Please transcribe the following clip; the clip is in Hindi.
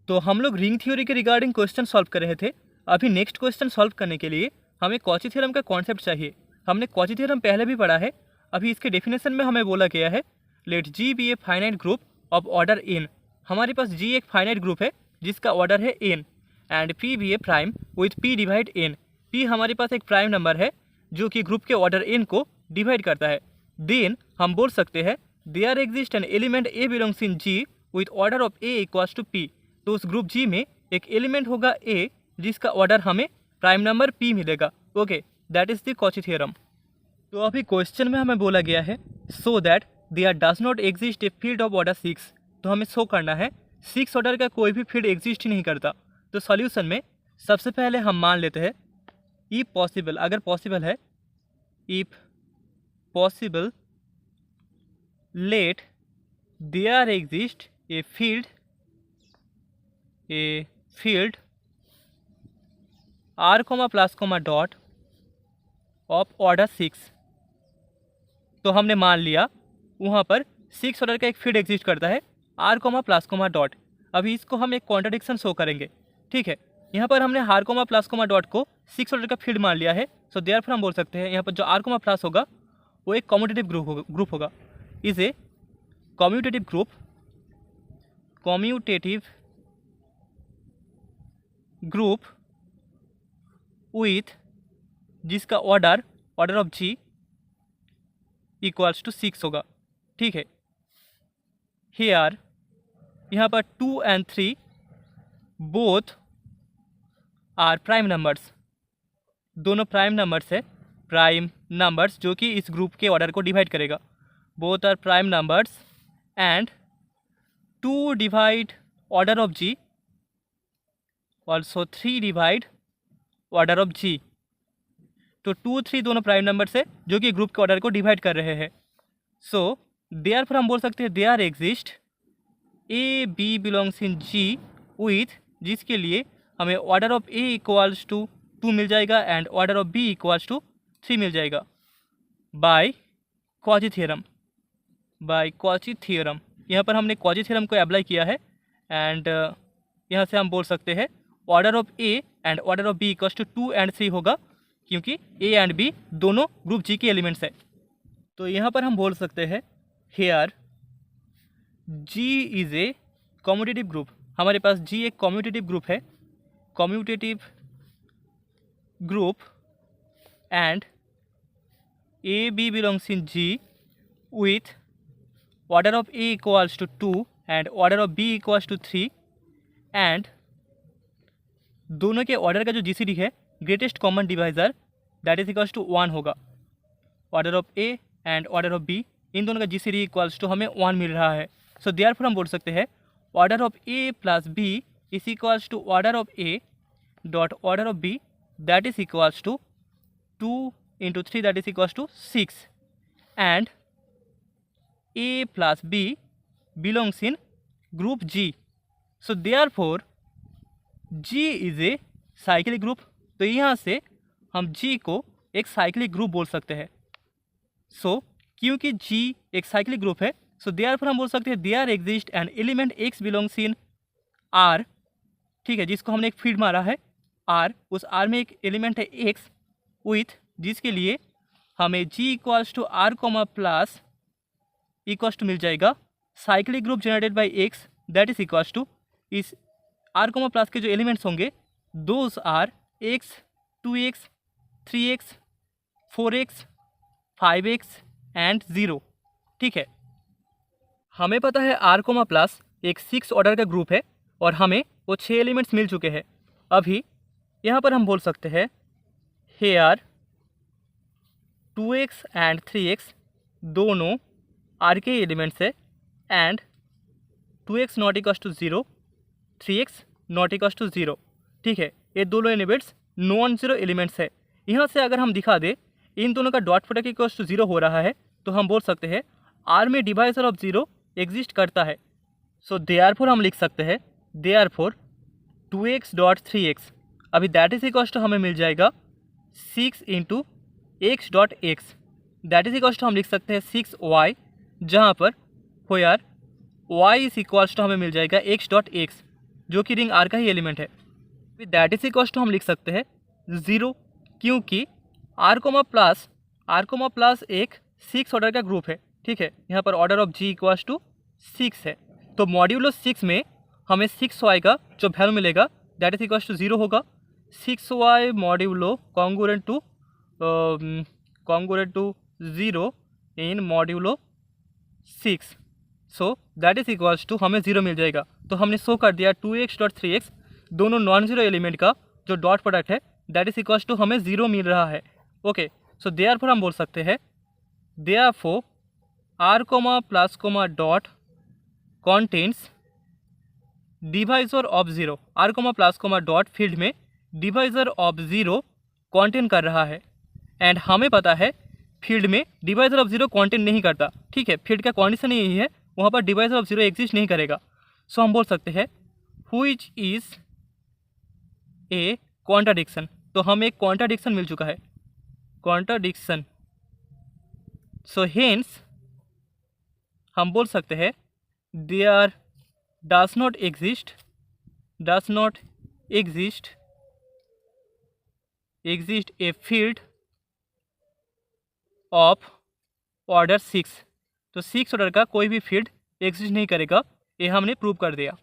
तो हम लोग रिंग थ्योरी के रिगार्डिंग क्वेश्चन सॉल्व कर रहे थे। अभी नेक्स्ट क्वेश्चन सॉल्व करने के लिए हमें कॉची थ्योरम का कॉन्सेप्ट चाहिए। हमने कॉची थ्योरम पहले भी पढ़ा है। अभी इसके डेफिनेशन में हमें बोला गया है let G be a finite group of order N. हमारे पास जी एक फाइनाइट ग्रुप है जिसका ऑर्डर है N, and P be a prime with P divide N. P हमारे पास एक प्राइम नंबर है जो कि ग्रुप के ऑर्डर एन को डिवाइड करता है। देन हम बोल सकते हैं there exist an element A belongs in G with order of A equals to P. तो उस ग्रुप जी में एक एलिमेंट होगा ए जिसका ऑर्डर हमें प्राइम नंबर पी मिलेगा। Okay, that is the Cauchy theorem. तो अभी क्वेश्चन में हमें बोला गया है so that there does not exist a field of order 6। तो हमें शो करना है 6 ऑर्डर का कोई भी फील्ड एग्जिस्ट ही नहीं करता। तो सॉल्यूशन में सबसे पहले हम मान लेते हैं इफ पॉसिबल, अगर पॉसिबल है, if possible let there exist a field r plus dot of order 6। तो हमने मान लिया वहाँ पर 6 ऑर्डर का एक फील्ड एग्जिस्ट करता है r प्लस डॉट। अभी इसको हम एक कॉन्ट्रडिक्शन शो करेंगे। ठीक है, यहाँ पर हमने r प्लस डॉट को 6 ऑर्डर का फील्ड मान लिया है। सो देयरफॉर हम बोल सकते हैं यहाँ पर जो r प्लस होगा वो एक कम्यूटेटिव ग्रुप होगा। Is a commutative group with जिसका order of G equals to 6 होगा। ठीक है, हियर यहाँ पर 2 and 3 both are prime numbers. दोनों प्राइम नंबर्स है, प्राइम नंबर्स जो कि इस ग्रुप के ऑर्डर को डिवाइड करेगा। Both are prime numbers and 2 divide order of G, also 3 divide order of G. तो 2, 3 दोनों प्राइम नंबर्स है जो कि ग्रुप के ऑर्डर को डिवाइड कर रहे हैं। सो देयरफॉर हम बोल सकते हैं there exist A B belongs in G with, जिसके लिए हमें order of A equals to 2 मिल जाएगा and order of B equals to 3 मिल जाएगा बाय कॉची थ्योरम। यहाँ पर हमने कॉची थ्योरम को अप्लाई किया है एंड यहाँ से हम बोल सकते हैं order of A and order of B equals to 2 and 3 होगा, क्योंकि ए एंड बी दोनों ग्रुप जी के एलिमेंट्स है। तो यहाँ पर हम बोल सकते हैं here G is a commutative group. हमारे पास जी एक कम्यूटेटिव ग्रुप है, commutative group, and A B belongs in G with order of A equals to 2 and order of B equals to 3, and दोनों के ऑर्डर का जो जीसीडी है greatest common divisor that is equals to 1 होगा। Order of A and order of B, इन दोनों का जीसीडी इक्वल्स टू हमें 1 मिल रहा है। सो देयरफॉर हम बोल सकते हैं order of A plus B is equals to order of A dot order of B that is equals to 2 into 3 that is equals to 6, and A plus B belongs in group G. So therefore G is a cyclic group. तो यहाँ से हम जी को एक साइक्लिक ग्रुप बोल सकते हैं। सो क्योंकि जी एक साइक्लिक ग्रुप है, सो देयरफॉर हम बोल सकते हैं there exist an element X belongs in R. ठीक है, जिसको हमने एक फील्ड मारा है आर, उस आर में एक एलिमेंट है एक्स विथ, जिसके लिए हमें G equals to R plus equals to मिल जाएगा cyclic group generated by X that is equals to, इस आर प्लस के जो एलिमेंट्स होंगे those are x, 2x, 3x, 4x, 5x and 0। ठीक है, हमें पता है आर प्लस एक 6 ऑर्डर का ग्रुप है और हमें वो 6 एलिमेंट्स मिल चुके हैं। अभी यहाँ पर हम बोल सकते हैं हेयर 2x एंड 3x दोनों आर के एलिमेंट्स है and 2x not equals to 0, 3x not equals to 0। ठीक है, ये दोनों एलिमेंट्स नॉन जीरो एलिमेंट्स है। यहाँ से अगर हम दिखा दें इन दोनों का डॉट प्रोडक्ट इक्वल्स टू 0 हो रहा है तो हम बोल सकते हैं आर में डिवाइजर ऑफ 0 एग्जिस्ट करता है। सो देयरफॉर हम लिख सकते हैं देयरफॉर 2x डॉट 3x, अभी दैट इज इक्वल्स टू हमें मिल जाएगा 6 into x dot x, that is equals to हम लिख सकते हैं 6y, जहाँ पर where y is equals to हमें मिल जाएगा x डॉट x। जो कि रिंग आर का ही एलिमेंट है। दैट इज इक्वल्स टू हम लिख सकते हैं 0, क्योंकि आर कोमा प्लस एक 6 ऑर्डर का ग्रुप है, ठीक है। यहाँ पर order of G equals to 6 है, तो मॉड्यूलो 6 में हमें 6y का जो वैल्यू मिलेगा दैट इज इक्वल्स टू 0 होगा। 6y modulo congruent to 0 in modulo 6, so that is equals to हमें 0 मिल जाएगा। तो हमने शो कर दिया 2x डॉट 3x दोनों नॉन जीरो एलिमेंट का जो डॉट प्रोडक्ट है दैट इज इक्वल्स टू हमें 0 मिल रहा है। ओके, सो देयरफॉर हम बोल सकते हैं therefore R comma plus comma dot contents divisor of 0, R comma plus comma dot field में डिवाइजर ऑफ 0 कॉन्टेन कर रहा है। एंड हमें पता है फील्ड में डिवाइजर ऑफ 0 कॉन्टेन नहीं करता, ठीक है। फील्ड का कंडीशन यही है, वहाँ पर डिवाइजर ऑफ 0 एग्जिस्ट नहीं करेगा। सो हम बोल सकते हैं व्हिच इज ए कॉन्ट्राडिक्शन, तो हमें एक कॉन्ट्राडिक्शन मिल चुका है, कॉन्ट्राडिक्शन। सो हेंस हम बोल सकते हैं there does not exist a field of order 6, तो 6 ऑर्डर का कोई भी फील्ड एग्जिस्ट नहीं करेगा, ये हमने प्रूव कर दिया।